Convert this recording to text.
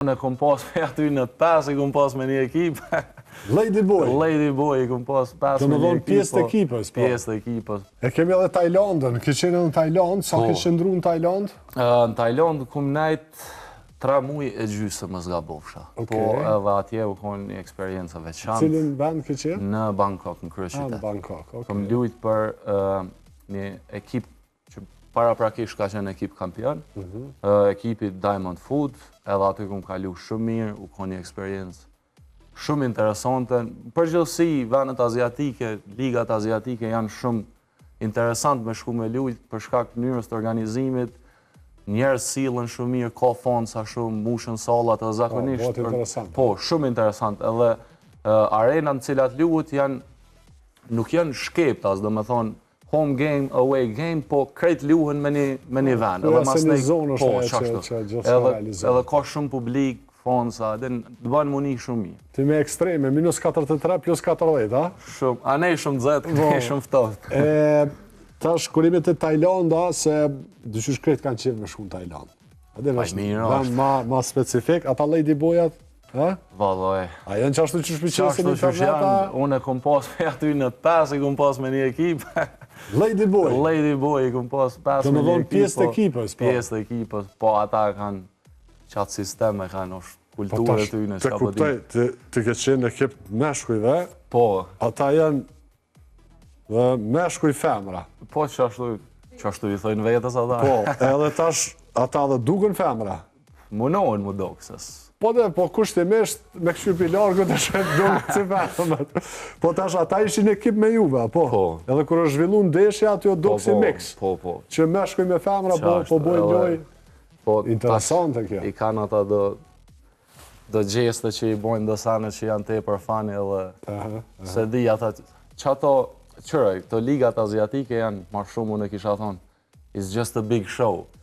Unë kom pas me aty në 5, i kom pas me një ekip. Lady Boy. Lady Boy, i kom pas 5 me një ekip. Pjesë të ekipës. Pjesë të ekipës. E kemi edhe Tajlandën, ke qenë në Tajland, sa ke qëndru në Tajland? Në Tajland kom najt 3 muaj e gjysë më zgabofsha. Po edhe atje u konë një eksperiencë veçantë. Cilin band ke qenë? Në Bangkok, në kryeqytet. Në Bangkok, okej. Kom lujt për një ekip që para prakish ka qenë ekip kampion, ekipi Diamond Food, edhe aty kom kalu shumë mirë, u konë një eksperiencë shumë interesante. Përgjithësi, vendet aziatike, ligat aziatike janë shumë interesant me shku me lujt për shkak të mënyrës të organizimit, njerëz sillen shumë mirë, ka fonca shumë, mushën sallat edhe zakonisht. Po, shumë interesant. Edhe arenat në cilat luhet nuk janë shkeptas, do me thonë, home game, away game, po krejt luhen me një vend. Se një zonë është që gjithë realizohet. Edhe ka shumë publik, fonca, dhe banë muni shumë mirë. Ti me ekstreme, minus 43 plus 40, a? Shumë, a ne shumë zetë, ne shumë ftohtë. Tash, kurimet e Tajlanda, se dyqysh krejt kanë qenë me shku në Tajland. Ma specifik, ata Lady Boyat, Valloj. A janë qashtu që shpiqesin në interneta? Unë e kom pas me aty në 5, i kom pas me një ekip. Lady Boy? Lady Boy, i kom pas 5 me një ekip. Të më dhonë pjesë të ekipës? Pjesë të ekipës, po ata kanë qatë sisteme, kanë kulturë të tyne. Të kuptoj, të ke qenë në ekip meshkujve, ata janë meshkuj femra. Po, qashtu i thojnë vetës ata. Po, edhe tash ata dhe duken femra. Munohen mu doksës. Po kushtimisht me këshypi largë të shetë duke si femët. Po tash ata ishin ekip me juve, po. Edhe kër është zhvillu në deshja, aty o duke si mix. Që meshkuj me femra, po bojnë loj. Interesante kjo. I kanë ata do gjeste që i bojnë dësane që janë te për fani edhe se di ata që ato qëraj, këto ligat aziatike janë ma shumë unë e kisha thonë, it's just a big show.